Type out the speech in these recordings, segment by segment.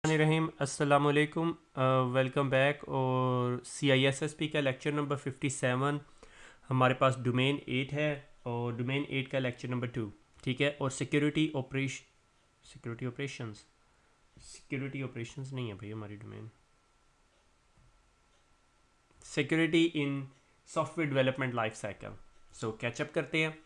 रहीम अस्सलाम वालेकुम। Welcome back. और CISSP का लेक्चर नंबर 57 हमारे पास डोमेन 8 है और डोमेन 8 का लेक्चर नंबर 2, ठीक है। और सिक्योरिटी ऑपरेशंस नहीं है भाई हमारी domain. Security in software development life cycle. So catch up करते हैं।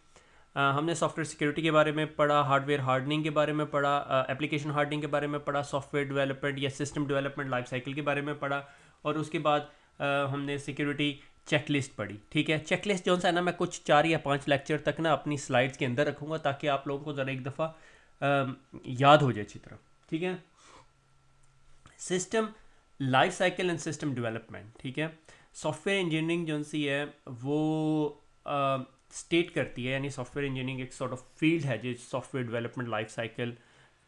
हमने सॉफ्टवेयर सिक्योरिटी के बारे में पढ़ा, हार्डवेयर हार्डनिंग के बारे में पढ़ा, एप्लीकेशन हार्डनिंग के बारे में पढ़ा, सॉफ्टवेयर डेवलपमेंट या सिस्टम डेवलपमेंट लाइफ साइकिल के बारे में पढ़ा। और उसके बाद हमने सिक्योरिटी चेकलिस्ट पढ़ी, ठीक है। चेकलिस्ट जो है ना, मैं कुछ 4 या 5 लेक्चर तक ना अपनी स्लाइड्स के अंदर रखूँगा ताकि आप लोगों को ज़रा एक दफ़ा याद हो जाए अच्छी तरह, ठीक है। System life cycle and system development, ठीक है। सॉफ्टवेयर इंजीनियरिंग जो सी है वो स्टेट करती है, यानी सॉफ्टवेयर इंजीनियरिंग एक सॉर्ट ऑफ फील्ड है जो सॉफ्टवेयर डेवलपमेंट लाइफ साइकिल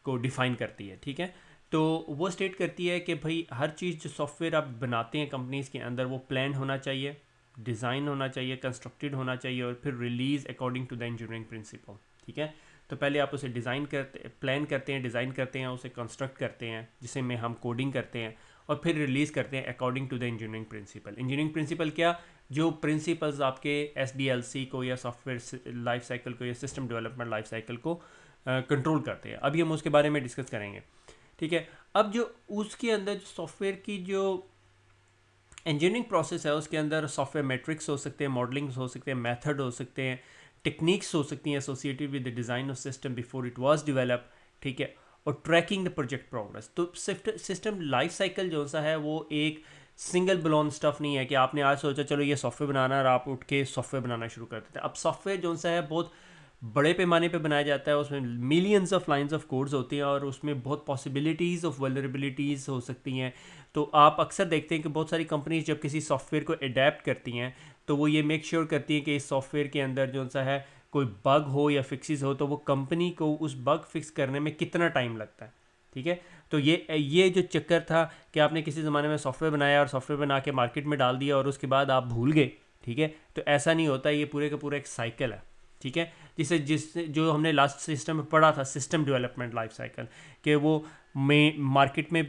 को डिफाइन करती है, ठीक है। तो वो स्टेट करती है कि भाई हर चीज़ जो सॉफ्टवेयर आप बनाते हैं कंपनीज़ के अंदर वो प्लान होना चाहिए, डिज़ाइन होना चाहिए, कंस्ट्रक्टेड होना चाहिए और फिर release according to the engineering principle, ठीक है। तो पहले आप उसे डिज़ाइन करते प्लान करते हैं, डिज़ाइन करते हैं, उसे कंस्ट्रक्ट करते हैं जिसे में हम कोडिंग करते हैं और फिर रिलीज़ करते हैं according to the engineering principle. Engineering principle क्या, जो प्रिंसिपल्स आपके SDLC को या सॉफ्टवेयर लाइफ साइकिल को या सिस्टम डेवलपमेंट लाइफ साइकिल को कंट्रोल करते हैं। अभी हम उसके बारे में डिस्कस करेंगे, ठीक है। अब जो उसके अंदर जो सॉफ्टवेयर की जो इंजीनियरिंग प्रोसेस है उसके अंदर सॉफ्टवेयर मैट्रिक्स हो सकते हैं, मॉडलिंग्स हो सकते हैं, मेथड हो सकते हैं, टेक्निक्स हो सकती हैं associated with the design of system before it was develop, ठीक है। और ट्रैकिंग द प्रोजेक्ट प्रोग्रेस। तो सिस्टम लाइफ साइकिल जो सा है वो एक सिंगल ब्लोन स्टफ नहीं है कि आपने आज सोचा चलो ये सॉफ्टवेयर बनाना है और आप उठ के सॉफ्टवेयर बनाना शुरू कर देते हैं। अब सॉफ्टवेयर जो सा है बहुत बड़े पैमाने पे बनाया जाता है, उसमें millions of lines of codes होती हैं और उसमें बहुत पॉसिबिलिटीज़ ऑफ वल्नरेबिलिटीज़ हो सकती हैं। तो आप अक्सर देखते हैं कि बहुत सारी कंपनीज जब किसी सॉफ्टवेयर को अडेप्ट करती हैं तो वो ये मेक श्योर करती हैं कि इस सॉफ्टवेयर के अंदर जो सा है कोई बग हो या फिक्सेस हो तो वो कंपनी को उस बग फिक्स करने में कितना टाइम लगता है, ठीक है। तो ये जो चक्कर था कि आपने किसी ज़माने में सॉफ्टवेयर बनाया और सॉफ्टवेयर बना के मार्केट में डाल दिया और उसके बाद आप भूल गए, ठीक है। तो ऐसा नहीं होता, ये पूरे का पूरा एक साइकिल है, ठीक है। जिस जो हमने लास्ट सिस्टम में पढ़ा था, सिस्टम डेवलपमेंट लाइफ साइकिल, कि वो मार्केट में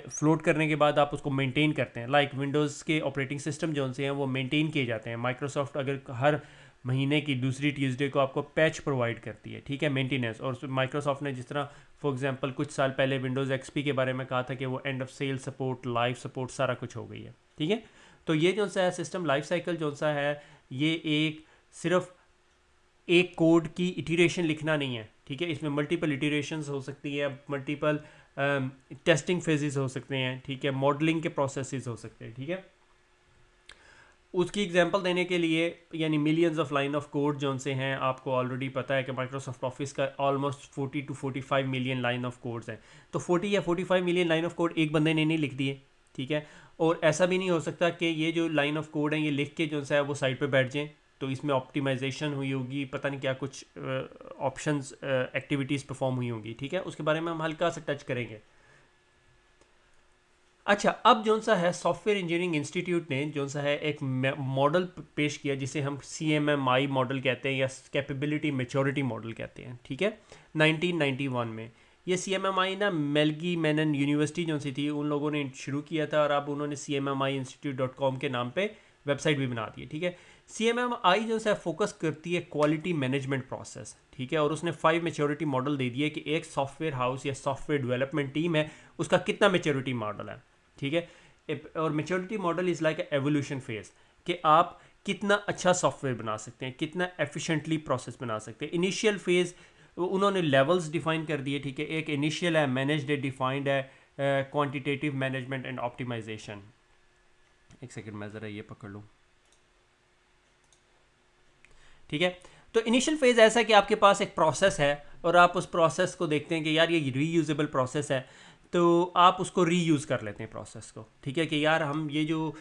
फ्लोट करने के बाद आप उसको मेंटेन करते हैं। लाइक विंडोज़ के ऑपरेटिंग सिस्टम जो से हैं वो मेंटेन किए जाते हैं। माइक्रोसॉफ्ट अगर हर महीने की दूसरी ट्यूसडे को आपको पैच प्रोवाइड करती है, ठीक है, मेंटेनेंस। और माइक्रोसॉफ्ट ने जिस तरह फॉर एग्जांपल कुछ साल पहले विंडोज़ XP के बारे में कहा था कि वो end of sale support, live support सारा कुछ हो गई है, ठीक है। तो ये जो सा है सिस्टम लाइफ साइकिल जो सा है ये एक सिर्फ एक कोड की इटरेशन लिखना नहीं है, ठीक है। इसमें मल्टीपल इटरेशंस हो सकती है, मल्टीपल टेस्टिंग फेजेस हो सकते हैं, ठीक है, मॉडलिंग के प्रोसेसेस हो सकते हैं, ठीक है। उसकी एग्जांपल देने के लिए यानी millions of line of code जो से हैं, आपको ऑलरेडी पता है कि माइक्रोसॉफ्ट ऑफिस का almost 40 to 45 million line of codes हैं। तो 40 या 45 मिलियन लाइन ऑफ कोड एक बंदे ने नहीं लिख दिए, ठीक है। और ऐसा भी नहीं हो सकता कि ये जो लाइन ऑफ कोड है ये लिख के जो है वो साइड पे बैठ जाएं। तो इसमें ऑप्टिमाइजेशन हुई होगी, पता नहीं क्या कुछ ऑप्शंस एक्टिविटीज़ परफॉर्म हुई होंगी, ठीक है। उसके बारे में हम हल्का सा टच करेंगे। अच्छा, अब जो सा है सॉफ्टवेयर इंजीनियरिंग इंस्टीट्यूट ने जो सा है एक मॉडल पेश किया जिसे हम CMMI मॉडल कहते हैं या कैपेबिलिटी मैच्योरिटी मॉडल कहते हैं, ठीक है। 1991 में ये CMMI ना मेलगी मैनन यूनिवर्सिटी जो सी थी उन लोगों ने शुरू किया था और अब उन्होंने CMMIinstitute.com के नाम पे वेबसाइट भी बना दी है, ठीक है। CMMI जो है फोकस करती है क्वालिटी मैनेजमेंट प्रोसेस, ठीक है। और उसने 5 मेच्योरिटी मॉडल दे दिए कि एक सॉफ्टवेयर हाउस या सॉफ्टवेयर डेवलपमेंट टीम है उसका कितना मेच्योरिटी मॉडल है, ठीक है। और maturity model is like evolution phase कि आप कितना अच्छा सॉफ्टवेयर बना सकते हैं, कितना एफिशिएंटली प्रोसेस बना सकते हैं। इनिशियल फेज उन्होंने लेवल्स डिफाइन कर दिए, ठीक है। एक इनिशियल है, मैनेज्ड है, डिफाइंड है, क्वांटिटेटिव मैनेजमेंट एंड ऑप्टिमाइजेशन। एक सेकंड मैं ज़रा ये पकड़ लूँ, ठीक है। तो इनिशियल फेज ऐसा है कि आपके पास एक प्रोसेस है और आप उस प्रोसेस को देखते हैं कि यार ये रीयूजेबल प्रोसेस है, तो आप उसको रीयूज़ कर लेते हैं प्रोसेस को, ठीक है। कि यार हम ये जो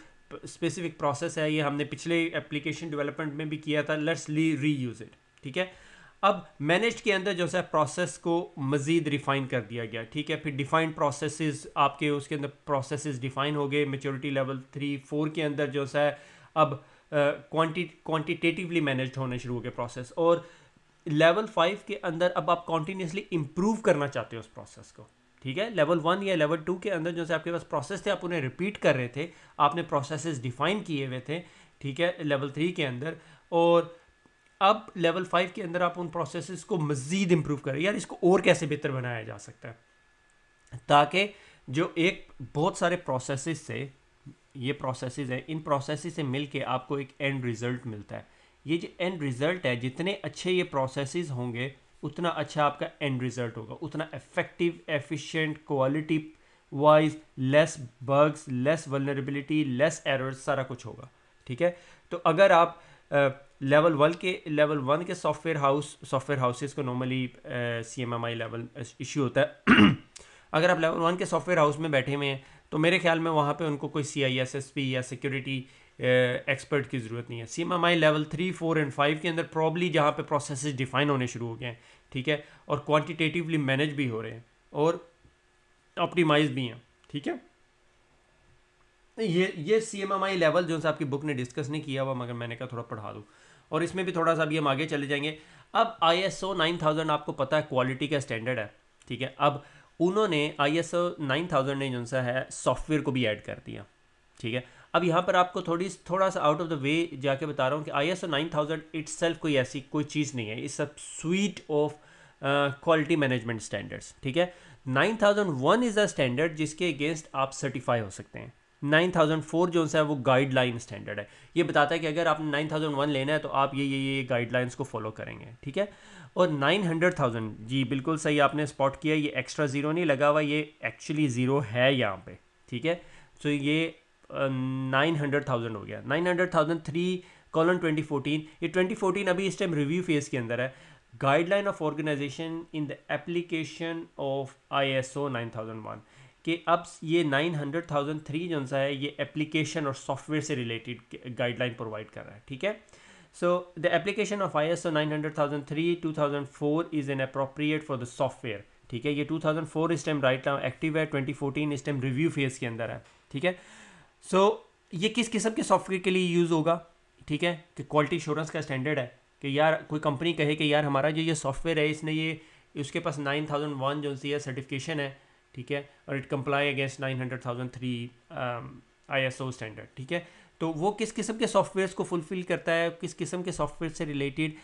स्पेसिफिक प्रोसेस है ये हमने पिछले एप्लीकेशन डेवलपमेंट में भी किया था, लेट्स रीयूज़ इट, ठीक है। अब मैनेज्ड के अंदर जो है प्रोसेस को मज़ीद रिफाइन कर दिया गया, ठीक है। फिर डिफाइंड प्रोसेसेस आपके उसके अंदर प्रोसेसेस डिफाइन हो गए। मेच्योरिटी लेवल 3-4 के अंदर जो है अब क्वांटिटेटिवली मैनेज्ड होने शुरू हो गए प्रोसेस। और लेवल 5 के अंदर अब आप कॉन्टीन्यूसली इम्प्रूव करना चाहते हो उस प्रोसेस को, ठीक है। लेवल 1 या लेवल 2 के अंदर जो से आपके पास प्रोसेस थे, आप उन्हें रिपीट कर रहे थे, आपने प्रोसेसेस डिफाइन किए हुए थे, ठीक है, लेवल 3 के अंदर। और अब लेवल 5 के अंदर आप उन प्रोसेसेस को मज़ीद इम्प्रूव करें, यार इसको और कैसे बेहतर बनाया जा सकता है, ताकि जो एक बहुत सारे प्रोसेसेस से, ये प्रोसेसेस हैं, इन प्रोसेसेस से मिल के आपको एक एंड रिज़ल्ट मिलता है। ये जो एंड रिज़ल्ट है, जितने अच्छे ये प्रोसेसेस होंगे उतना अच्छा आपका एंड रिज़ल्ट होगा, उतना effective, efficient, quality wise, less bugs, less vulnerability, less errors, सारा कुछ होगा, ठीक है। तो अगर आप लेवल 1 के सॉफ्टवेयर हाउसेस को नॉर्मली CMMI लेवल इशू होता है अगर आप लेवल 1 के सॉफ्टवेयर हाउस में बैठे हुए हैं तो मेरे ख्याल में वहाँ पे उनको कोई CISSP या सिक्योरिटी एक्सपर्ट की ज़रूरत नहीं है। CMMI लेवल 3, 4 एंड 5 के अंदर प्रॉब्ली जहाँ पे प्रोसेसेस डिफाइन होने शुरू हो गए हैं, ठीक है, और क्वांटिटेटिवली मैनेज भी हो रहे हैं और ऑप्टिमाइज भी हैं, ठीक है। ये CMMI लेवल जो सा आपकी बुक ने डिस्कस नहीं किया हुआ, मगर मैंने कहा थोड़ा पढ़ा दूँ, और इसमें भी थोड़ा सा अभी हम आगे चले जाएंगे। अब ISO 9000 आपको पता है क्वालिटी का स्टैंडर्ड है, ठीक है। अब उन्होंने ISO 9000 ने जो सा है सॉफ्टवेयर को भी ऐड कर दिया, ठीक है। अब यहाँ पर आपको थोड़ा सा आउट ऑफ द वे जाके बता रहा हूँ कि ISO 9000 इट्सेल्फ कोई ऐसी कोई चीज़ नहीं है, it's a sweet of quality management standards, ठीक है। 9001 इज़ अ स्टैंडर्ड जिसके अगेंस्ट आप सर्टिफाई हो सकते हैं। 9004 जो है वो गाइडलाइन स्टैंडर्ड है, ये बताता है कि अगर आपने 9001 लेना है तो आप ये गाइडलाइंस को फॉलो करेंगे, ठीक है। और 900,000, जी बिल्कुल सही आपने स्पॉट किया, ये एक्स्ट्रा ज़ीरो नहीं लगा हुआ, ये एक्चुअली ज़ीरो है यहाँ पे, ठीक है। तो ये 900,000 हो गया। 900,003:2014, ये 2014 अभी इस टाइम रिव्यू फेज़ के अंदर है। Guideline of organisation in the application of ISO 9001 कि अब ये 900,003 जो सा है ये एप्लीकेशन और सॉफ्टवेयर से रिलेटेड गाइडलाइन प्रोवाइड कर रहा है, ठीक है। So the application of ISO 900,003 2004 is an appropriate for the software, ठीक है। ये 2004 इस टाइम राइट नाउ एक्टिव है, 2014 इस टाइम रिव्यू फेज़ के अंदर है, ठीक है। सो ये किस किस्म के सॉफ्टवेयर के लिए यूज़ होगा, ठीक है, कि क्वालिटी इंश्योरेंस का स्टैंडर्ड है कि यार कोई कंपनी कहे कि यार हमारा जो ये सॉफ्टवेयर है इसने ये उसके पास 9001 जो सी है सर्टिफिकेशन है, ठीक है, और it comply against 900,003 ISO standard, ठीक है। तो वो किस किस्म के सॉफ्टवेयर्स को फुलफ़िल करता है, किस किस्म के सॉफ्टवेयर से रिलेटेड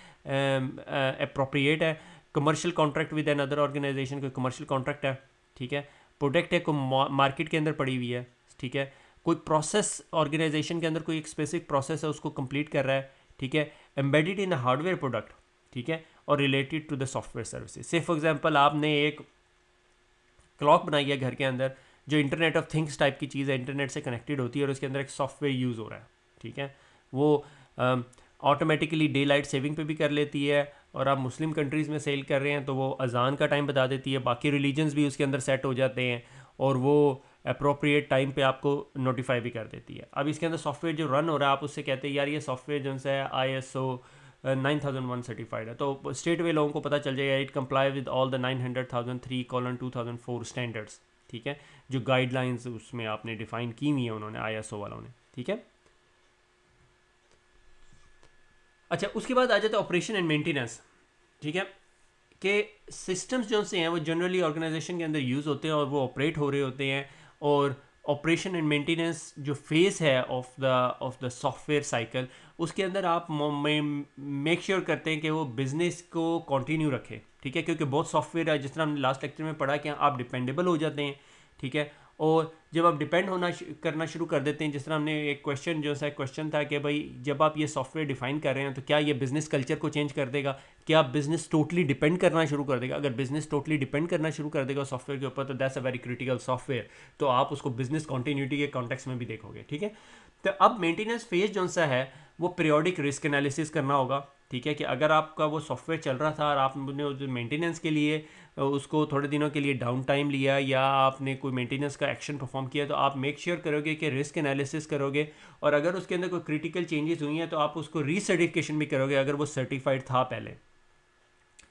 अप्रोप्रिएट है। Commercial contract with an other organisation, कोई कमर्शियल कॉन्ट्रैक्ट है, ठीक है, प्रोडक्ट है, कोई मार्केट के अंदर पड़ी हुई है, ठीक है, कोई प्रोसेस ऑर्गेनाइजेशन के अंदर कोई एक स्पेसिफिक प्रोसेस है उसको कंप्लीट कर रहा है, ठीक है, embedded in a hardware product, ठीक है, और related to the software services. Say for example आपने एक क्लॉक बनाई है घर के अंदर जो इंटरनेट ऑफ थिंग्स टाइप की चीज़ है, इंटरनेट से कनेक्टेड होती है और उसके अंदर एक सॉफ्टवेयर यूज़ हो रहा है, ठीक है, वो ऑटोमेटिकली डे लाइट सेविंग पे भी कर लेती है, और आप मुस्लिम कंट्रीज़ में सेल कर रहे हैं तो वो अजान का टाइम बता देती है, बाकी रिलीजन्स भी उसके अंदर सेट हो जाते हैं और वो अप्रोप्रिएट टाइम पे आपको नोटिफाई भी कर देती है। अब इसके अंदर सॉफ्टवेयर जो रन हो रहा है आप उससे कहते हैं यार ये सॉफ्टवेयर जो है ISO 9001 सर्टिफाइड है, तो स्ट्रेट वे लोगों को पता चल जाएगा it comply with all the 900,003:2004 standards, ठीक है, जो गाइडलाइंस उसमें आपने डिफाइन की हुई है उन्होंने ISO वालों ने, ठीक है। अच्छा, उसके बाद आ जाता है ऑपरेशन एंड मेंटेनेंस, ठीक है, कि सिस्टम्स जो से हैं वो जनरली ऑर्गेनाइजेशन के अंदर यूज़ होते हैं और वो ऑपरेट हो रहे होते हैं, और ऑपरेशन एंड मेंटेनेंस जो फेज़ है ऑफ द सॉफ्टवेयर साइकिल उसके अंदर आप मेक श्योर करते हैं कि वो बिज़नेस को कंटिन्यू रखे, ठीक है, क्योंकि बहुत सॉफ्टवेयर है जिस तरह हमने लास्ट लेक्चर में पढ़ा कि आप डिपेंडेबल हो जाते हैं, ठीक है, और जब आप डिपेंड करना शुरू कर देते हैं, जिस तरह हमने एक क्वेश्चन जो सा क्वेश्चन था कि भाई जब आप ये सॉफ्टवेयर डिफाइन कर रहे हैं तो क्या ये बिज़नेस कल्चर को चेंज कर देगा, क्या बिज़नेस टोटली डिपेंड करना शुरू कर देगा। अगर बिज़नेस टोटली डिपेंड करना शुरू कर देगा सॉफ्टवेयर के ऊपर तो that's a very critical software, तो आप उसको बिज़नेस कॉन्टीन्यूटी के कॉन्टेक्स्ट में भी देखोगे, ठीक है। तो अब मेंटेनेंस फेज जो सा है वो पीरियोडिक रिस्क एनालिसिस करना होगा, ठीक है, कि अगर आपका वो सॉफ्टवेयर चल रहा था और आपने उस मेंटेनेंस के लिए उसको थोड़े दिनों के लिए डाउन टाइम लिया या आपने कोई मेंटेनेंस का एक्शन परफॉर्म किया तो आप मेक श्योर करोगे कि रिस्क एनालिसिस करोगे, और अगर उसके अंदर कोई क्रिटिकल चेंजेस हुई हैं तो आप उसको रीसर्टिफिकेशन भी करोगे अगर वो सर्टिफाइड था पहले,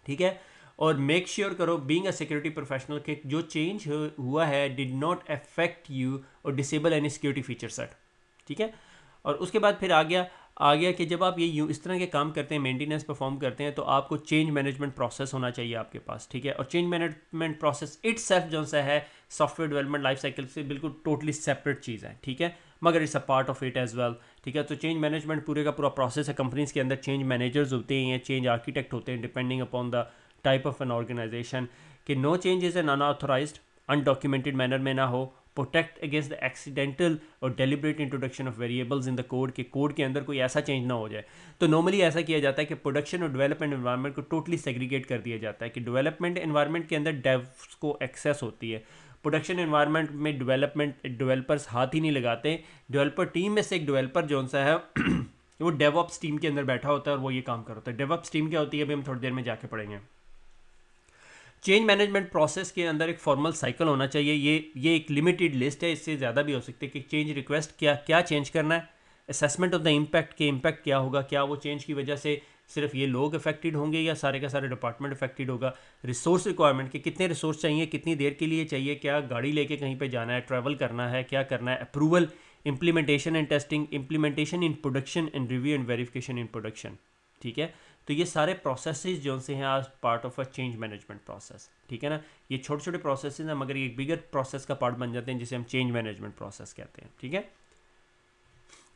ठीक है। और मेक श्योर करो बीइंग अ सिक्योरिटी प्रोफेशनल कि जो चेंज हुआ है डिड नॉट अफेक्ट यू और disable any security feature set, ठीक है। और उसके बाद फिर आ गया आ गया कि जब आप ये इस तरह के काम करते हैं, मेंटेनेंस परफॉर्म करते हैं, तो आपको चेंज मैनेजमेंट प्रोसेस होना चाहिए आपके पास, ठीक है। और चेंज मैनेजमेंट प्रोसेस इटसेल्फ जो सा है सॉफ्टवेयर डेवलपमेंट लाइफ साइकिल से बिल्कुल टोटली सेपरेट चीज़ है, ठीक है, मगर it's a part of it as well, ठीक है। तो चेंज मैनेजमेंट पूरे का पूरा प्रोसेस है। कंपनीज़ के अंदर चेंज मैनेजर्स होते हैं या चेंज आर्किटेक्ट होते हैं, depending upon the type of an organization, कि no changes an unauthorized undocumented manner में ना हो, प्रोटेक्ट अगेंस्ट द एक्सीडेंटल और deliberate introduction of variables in the code, के कोड के अंदर कोई ऐसा चेंज ना हो जाए। तो नॉर्मली ऐसा किया जाता है कि प्रोडक्शन और डेवलपमेंट एनवायरनमेंट को टोटली सेग्रीगेट कर दिया जाता है, कि डेवलपमेंट एनवायरनमेंट के अंदर डेव्स को एक्सेस होती है, प्रोडक्शन एनवायरनमेंट में डेवलपर्स हाथ ही नहीं लगाते। डेवलपर टीम में से एक डेवलपर जो सा है वो डेवऑप्स टीम के अंदर बैठा होता है और वो ये काम कर होता है। डेवऑप्स टीम क्या होती है अभी हम थोड़ी देर में जाके पढ़ेंगे। चेंज मैनेजमेंट प्रोसेस के अंदर एक फॉर्मल साइकिल होना चाहिए। ये एक लिमिटेड लिस्ट है, इससे ज़्यादा भी हो सकती है कि चेंज रिक्वेस्ट क्या चेंज करना है, असेसमेंट ऑफ द इम्पैक्ट के इम्पैक्ट क्या होगा, क्या वो चेंज की वजह से सिर्फ ये लोग अफेक्टेड होंगे या सारे का सारे डिपार्टमेंट अफेक्टेड होगा, रिसोर्स रिक्वायरमेंट के कितने रिसोर्स चाहिए, कितनी देर के लिए चाहिए, क्या गाड़ी लेके कहीं पे जाना है, ट्रैवल करना है, क्या करना है, approval, implementation and testing, implementation in production and review and verification in production, ठीक है। तो ये सारे प्रोसेसेस जो से हैं आज part of a change management process, ठीक है ना। ये छोटे छोटे प्रोसेसेस हैं मगर ये एक बिगर प्रोसेस का पार्ट बन जाते हैं जिसे हम चेंज मैनेजमेंट प्रोसेस कहते हैं, ठीक है।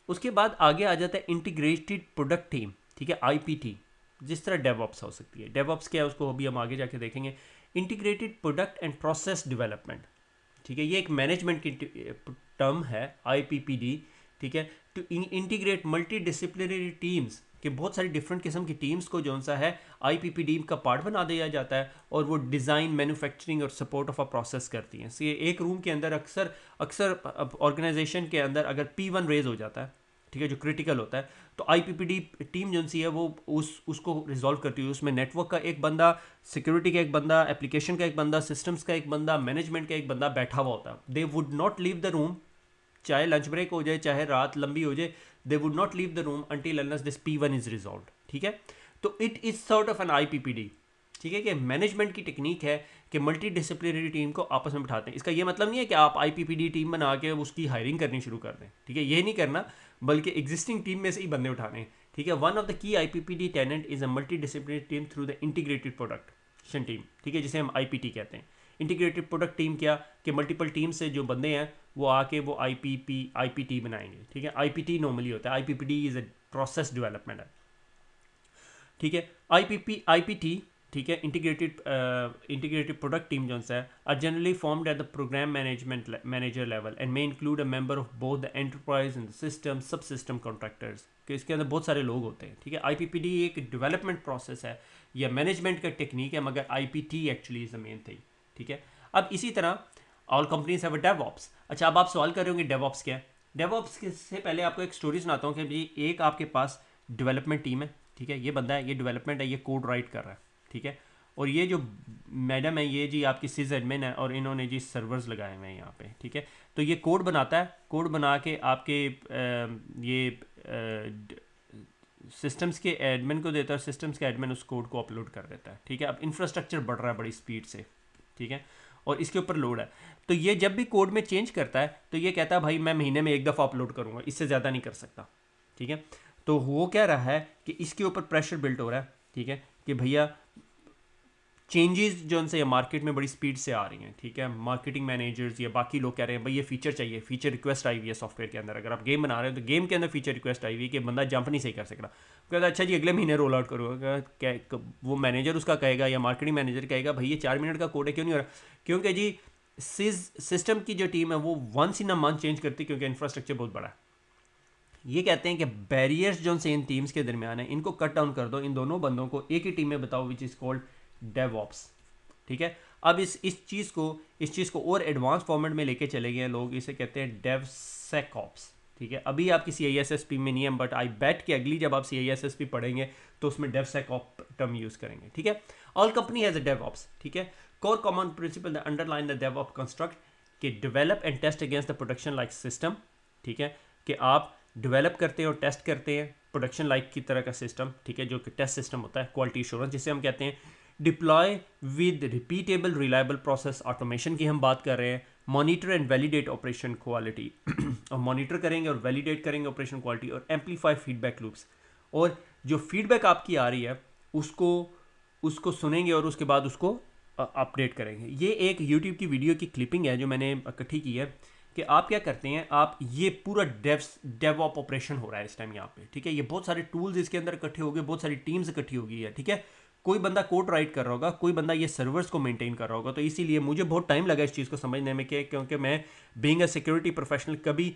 उसके बाद आगे आ जाता है इंटीग्रेटेड प्रोडक्ट टीम, ठीक है, आईपीटी, जिस तरह डेवऑप्स हो सकती है। डेवऑप्स क्या है उसको अभी हम आगे जाके देखेंगे। Integrated product and process development, ठीक है, ये एक मैनेजमेंट की टर्म है, आईपीपीडी, ठीक है। To integrate multidisciplinary teams, कि बहुत सारी डिफरेंट किस्म की टीम्स को जो सा है आईपीपीडी का पार्ट बना दिया जाता है और वो डिज़ाइन, मैन्युफैक्चरिंग और सपोर्ट ऑफ अ प्रोसेस करती हैं। ये एक रूम के अंदर अक्सर ऑर्गेनाइजेशन के अंदर अगर P1 रेज हो जाता है, ठीक है, जो क्रिटिकल होता है, तो आईपीपीडी टीम जो सी है वो उसको रिजॉल्व करती है। उसमें नेटवर्क का एक बंदा, सिक्योरिटी का एक बंदा, एप्लीकेशन का एक बंदा, सिस्टम्स का एक बंदा, मैनेजमेंट का एक बंदा बैठा हुआ होता है। They would not leave the room, चाहे लंच ब्रेक हो जाए, चाहे रात लंबी हो जाए, they would not leave the room until unless this P1 is resolved, ठीक है। तो it is sort of an IPPD, ठीक है, कि मैनेजमेंट की टेक्निक है कि मल्टी डिसिप्लिनरी टीम को आपस में बिठाते हैं। इसका ये मतलब नहीं है कि आप आईपीपीडी टीम बना के उसकी हायरिंग करनी शुरू कर दें, ठीक है, ये नहीं करना, बल्कि एग्जिस्टिंग टीम में से ही बंदे उठाने हैं, ठीक है। One of the key IPPD tenet is a multidisciplinary team through the integrated production team, ठीक है, जिसे हम आईपीटी कहते हैं। इंटीग्रेटेड प्रोडक्ट टीम क्या कि मल्टीपल टीम से जो बंदे हैं वो आके वो आईपीटी बनाएंगे, ठीक है। आईपीटी नॉर्मली होता है, आईपीपीडी इज अ प्रोसेस डेवलपमेंट है, ठीक है। आईपीटी, ठीक है, इंटीग्रेटेड प्रोडक्ट टीम जो है are generally formed at the program manager level and may include a member of both the enterprise and system sub system contractors, कि इसके अंदर बहुत सारे लोग होते हैं, ठीक है। आईपीपीडी एक डेवलपमेंट प्रोसेस है या मैनेजमेंट का टेक्निक है, मगर IPT actually is the main thing, ठीक है। अब इसी तरह all companies have a DevOps. अच्छा, अब आप सवाल कर रहे होंगे डेवऑप्स क्या है। डेवऑप्स से पहले आपको एक स्टोरी सुनाता हूँ कि जी एक आपके पास डेवलपमेंट टीम है, ठीक है, ये बंदा है, ये डेवलपमेंट है, ये कोड राइट कर रहा है, ठीक है। और ये जो मैडम है ये जी आपकी सिस एडमिन है और इन्होंने जी सर्वर्स लगाए हुए हैं यहाँ पे, ठीक है। तो ये कोड बनाता है, कोड बना के आपके ये सिस्टम्स के एडमिन को देता है, सिस्टम्स के एडमिन उस कोड को अपलोड कर देता है, ठीक है। अब इंफ्रास्ट्रक्चर बढ़ रहा है बड़ी स्पीड से, ठीक है, और इसके ऊपर लोड है। तो ये जब भी कोड में चेंज करता है तो ये कहता है भाई मैं महीने में एक दफ़ा अपलोड करूँगा, इससे ज़्यादा नहीं कर सकता, ठीक है। तो वो कह रहा है कि इसके ऊपर प्रेशर बिल्ट हो रहा है, ठीक है, कि भैया चेंजेस जो उनसे मार्केट में बड़ी स्पीड से आ रही हैं, ठीक है। मार्केटिंग मैनेजर्स या बाकी लोग कह रहे हैं भाई ये फीचर चाहिए, फीचर रिक्वेस्ट आई हुई है सॉफ्टवेयर के अंदर। अगर आप गेम बना रहे हो तो गेम के अंदर फीचर रिक्वेस्ट आई हुई है कि बंदा जंप नहीं सही कर सकता, कहता अच्छा जी अगले महीने रोल आउट करूँगा। क्या वो मैनेजर उसका कहेगा या मार्केटिंग मैनेजर कहेगा भाई ये 4 मिनट का कोड है, क्यों नहीं हो रहा? क्योंकि जी सिस्टम की जो टीम है वो once in a month change करती, क्योंकि इंफ्रास्ट्रक्चर बहुत बड़ा है। ये कहते हैं कि बैरियर्स जो से इन टीम्स के दरमियान है इनको कट डाउन कर दो, इन दोनों बंदों को एक ही टीम में बताओ, विच इज़ कॉल्ड डेवऑप्स, ठीक है। अब इस चीज़ को और एडवांस फॉर्मेट में लेके चले गए लोग, इसे कहते हैं डेवसेकऑप्स, ठीक है। अभी आपकी CISSP में नहीं है, बट आई बेट कि अगली जब आप CISSP पढ़ेंगे तो उसमें डेवसेकऑप टर्म यूज़ करेंगे, ठीक है। All company has a DevOps, ठीक है। Core common principle the underline the DevOp construct कि develop and test against the production like system, ठीक है, कि आप डेवलप करते हैं और टेस्ट करते हैं प्रोडक्शन लाइक की तरह का सिस्टम, ठीक है, जो कि टेस्ट सिस्टम होता है, क्वालिटी एश्योरेंस जिसे हम कहते हैं। Deploy with repeatable reliable process automation की हम बात कर रहे हैं, monitor and validate operation quality और मॉनिटर करेंगे और वैलिडेट करेंगे ऑपरेशन क्वालिटी, और एम्पलीफाई फीडबैक लूप्स, और जो फीडबैक आपकी आ रही है उसको उसको सुनेंगे और उसके बाद उसको अपडेट करेंगे। ये एक यूट्यूब की वीडियो की क्लिपिंग है जो मैंने इकट्ठी की है कि आप क्या करते हैं, आप ये पूरा डेवऑप ऑपरेशन हो रहा है इस टाइम यहाँ पे, ठीक है। ये बहुत सारे टूल्स इसके अंदर इकट्ठे हो गए, बहुत सारी टीम्स इकट्ठी हो गई है, ठीक है। कोई बंदा कोड राइट कर रहा होगा, कोई बंदा ये सर्वर्स को मेंटेन कर रहा होगा। तो इसीलिए मुझे बहुत टाइम लगा इस चीज़ को समझने में कि क्योंकि मैं बीइंग अ सिक्योरिटी प्रोफेशनल कभी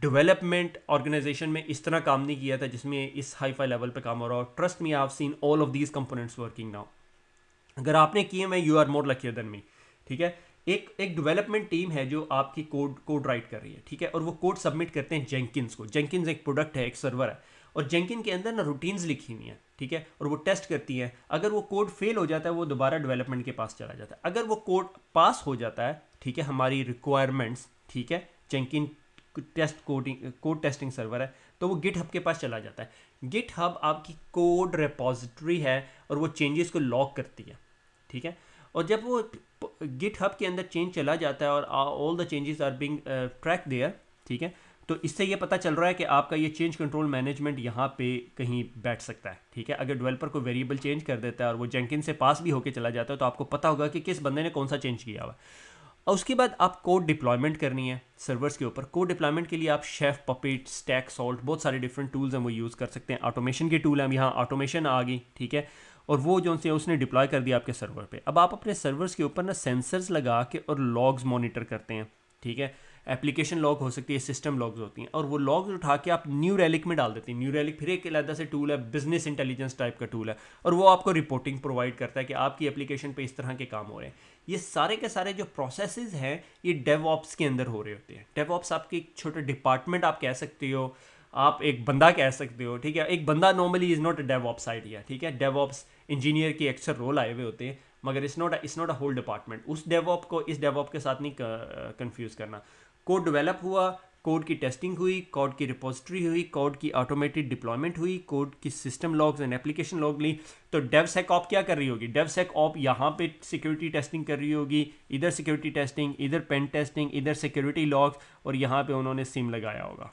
डेवलपमेंट ऑर्गेनाइजेशन में इस तरह काम नहीं किया था जिसमें इस हाई फाई लेवल पे काम हो रहा हो। Trust me, I have seen all of these components working now. अगर आपने किए मैं, you are more luckier than me, ठीक है। एक डेवलपमेंट टीम है जो आपकी कोड राइट कर रही है, ठीक है, और वो कोड सबमिट करते हैं जेंकिन्स को। जेंकिन्स एक प्रोडक्ट है, एक सर्वर है, और जेंकिन के अंदर ना रूटीन्स लिखी हुई हैं, ठीक है, और वो टेस्ट करती हैं। अगर वो कोड फेल हो जाता है वो दोबारा डेवलपमेंट के पास चला जाता है। अगर वो कोड पास हो जाता है, ठीक है, हमारी रिक्वायरमेंट्स, ठीक है, जेंकिन कोड टेस्टिंग सर्वर है, तो वो गिटहब के पास चला जाता है। गिटहब आपकी कोड रेपोजिटरी है और वो चेंजेस को लॉक करती है, ठीक है। और जब वो गिटहब के अंदर चेंज चला जाता है और all the changes are being track there, ठीक है, तो इससे ये पता चल रहा है कि आपका ये चेंज कंट्रोल मैनेजमेंट यहाँ पे कहीं बैठ सकता है, ठीक है। अगर डेवलपर को वेरिएबल चेंज कर देता है और वो जेंकिन से पास भी होके चला जाता है तो आपको पता होगा कि किस बंदे ने कौन सा चेंज किया हुआ। और उसके बाद आप कोड डिप्लॉयमेंट करनी है सर्वर्स के ऊपर। कोड डिप्लॉयमेंट के लिए आप शेफ, पपेट, स्टैक, सॉल्ट, बहुत सारे डिफरेंट टूल्स हैं वो यूज़ कर सकते हैं। ऑटोमेशन के टूल हैं, यहाँ ऑटोमेशन आ गई, ठीक है, और वो जो से उसने डिप्लॉय कर दिया आपके सर्वर पे। अब आप अपने सर्वर्स के ऊपर ना सेंसर्स लगा के और लॉग्स मॉनिटर करते हैं, ठीक है। एप्लीकेशन लॉग हो सकती है, सिस्टम लॉग्स होती हैं, और वो लॉग्स उठा के आप न्यू रैलिक में डाल देते हैं। न्यू रैलिक फिर एक अलग से टूल है, बिजनेस इंटेलिजेंस टाइप का टूल है, और वो आपको रिपोर्टिंग प्रोवाइड करता है कि आपकी एप्लीकेशन पे इस तरह के काम हो रहे हैं। ये सारे के सारे जो प्रोसेसेस हैं ये डेवऑप्स के अंदर हो रहे होते हैं। डेवऑप्स आपके एक छोटा डिपार्टमेंट आप कह सकते हो, आप एक बंदा कह सकते हो, ठीक है। एक बंदा normally is not a DevOps idea, ठीक है। डेवऑप्स इंजीनियर की अक्सर रोल आए हुए होते हैं, मगर it's not a whole department. उस डेवऑप को इस डेवऑप के साथ नहीं कंफ्यूज करना। कोड डेवलप हुआ, कोड की टेस्टिंग हुई, कोड की रिपोजिटरी हुई, कोड की ऑटोमेटेड डिप्लॉयमेंट हुई, कोड की system logs and application log ली, तो डेवसेकऑप क्या कर रही होगी? डेवसेकऑप यहाँ पे सिक्योरिटी टेस्टिंग कर रही होगी, इधर सिक्योरिटी टेस्टिंग, इधर पेन टेस्टिंग, इधर सिक्योरिटी लॉग्स, और यहाँ पे उन्होंने सिम लगाया होगा,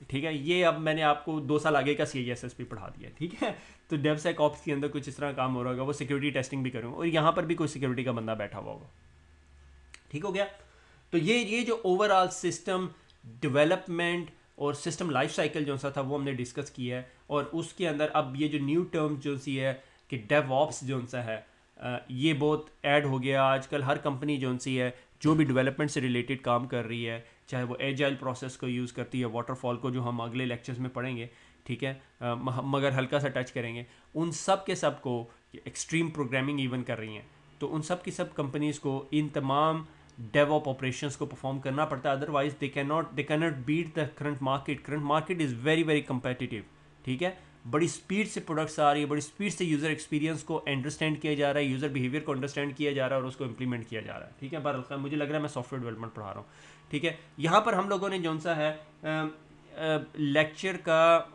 ठीक है। ये अब मैंने आपको 2 साल आगे का CISSP पढ़ा दिया, ठीक है। तो डेवसेकऑप्स के अंदर कुछ इस तरह काम हो रहा होगा, वो सिक्योरिटी टेस्टिंग भी करूँगा, और यहाँ पर भी कोई सिक्योरिटी का बंदा बैठा हुआ होगा, ठीक हो गया। तो ये जो ओवरऑल सिस्टम डेवलपमेंट और सिस्टम लाइफ साइकिल जो सा था वो हमने डिस्कस किया है। और उसके अंदर अब ये जो न्यू टर्म जो सी है कि डेवऑप्स जो सा है, ये बहुत ऐड हो गया आजकल। हर कंपनी जो सी है जो भी डेवलपमेंट से रिलेटेड काम कर रही है, चाहे वो एजाइल प्रोसेस को यूज़ करती है, वाटरफॉल को जो हम अगले लेक्चर्स में पढ़ेंगे, ठीक है, मगर हल्का सा टच करेंगे, उन सब के सब को एक्सट्रीम प्रोग्रामिंग इवन कर रही हैं। तो उन सब की सब कंपनीज़ को इन तमाम डेवऑप ऑपरेशंस को परफॉर्म करना पड़ता है, otherwise they can not beat the current market is very very competitive, ठीक है। बड़ी स्पीड से प्रोडक्ट्स आ रही है, बड़ी स्पीड से यूज़र एक्सपीरियंस को अंडरस्टैंड किया जा रहा है, यूज़र बिहेवियर को अंडरस्टैंड किया जा रहा है और उसको इंप्लीमेंट किया जा रहा है, ठीक है। बहरहाल मुझे लग रहा है मैं सॉफ्टवेयर डेवलपमेंट पढ़ा रहा हूँ, ठीक है। यहाँ पर हम लोगों ने जौन सा है लेक्चर का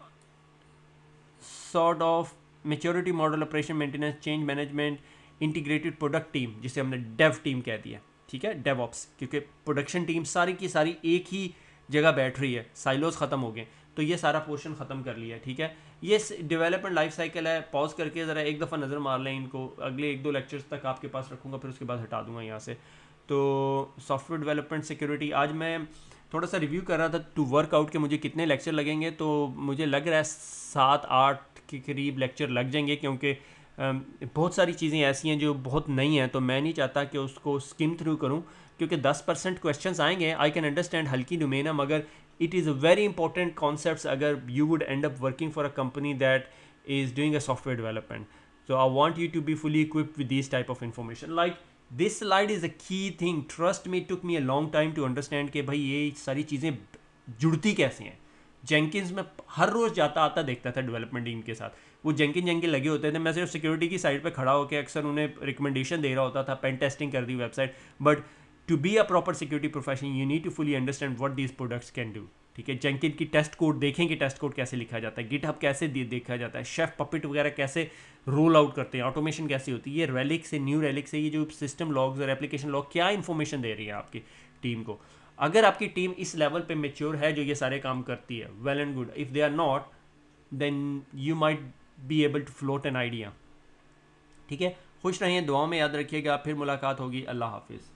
sort of maturity model, operation maintenance, change management, integrated product team, जिसे हमने डेव टीम कह दिया, ठीक है, डेवऑप्स, क्योंकि प्रोडक्शन टीम सारी की सारी एक ही जगह बैठ रही है, साइलोस ख़त्म हो गए, तो ये सारा पोर्शन ख़त्म कर लिया, ठीक है। ये डेवलपमेंट लाइफ साइकिल है। पॉज करके ज़रा एक दफ़ा नज़र मार लें इनको, अगले 1-2 लेक्चर्स तक आपके पास रखूँगा, फिर उसके बाद हटा दूँगा यहाँ से। तो सॉफ्टवेयर डेवलपमेंट सिक्योरिटी, आज मैं थोड़ा सा रिव्यू कर रहा था टू वर्क आउट के मुझे कितने लेक्चर लगेंगे, तो मुझे लग रहा है 7-8 के करीब लेक्चर लग जाएंगे, क्योंकि बहुत सारी चीज़ें ऐसी हैं जो बहुत नई हैं, तो मैं नहीं चाहता कि उसको स्किम थ्रू करूं, क्योंकि 10% क्वेश्चंस आएंगे। आई कैन अंडरस्टैंड हल्की डोमेन है, मगर it is a very important concepts अगर you would end up working for a company that is doing a software development. So I want you to be fully equipped with these type of information. Like this slide is a key thing. Trust me, it took me a long time to understand कि भाई ये सारी चीज़ें जुड़ती कैसे हैं। Jenkins में हर रोज़ जाता आता देखता था डेवलपमेंट टीम के साथ, वो जेंकिन लगे होते थे, मैं सिर्फ सिक्योरिटी की साइड पे खड़ा होकर अक्सर उन्हें रिकमेंडेशन दे रहा होता था, पेन टेस्टिंग कर दी website. But to be a proper security professional you need to fully understand what these products can do, ठीक है। जेंकिन की टेस्ट कोड देखें कि टेस्ट कोड कैसे लिखा जाता है, गिटहब कैसे देखा जाता है, शेफ, पपेट वगैरह कैसे रोल आउट करते हैं, ऑटोमेशन कैसी होती है, ये रेलिक से, न्यू रेलिक से, ये जो सिस्टम लॉग्स और एप्लीकेशन लॉग क्या इन्फॉर्मेशन दे रही है आपकी, टीम को। अगर आपकी टीम इस लेवल पे मेच्योर है जो ये सारे काम करती है, well and good. If they are not, then you might be able to float an idea. ठीक है, खुश रहिए, दुआओं में याद रखिएगा, फिर मुलाकात होगी। अल्लाह हाफिज़।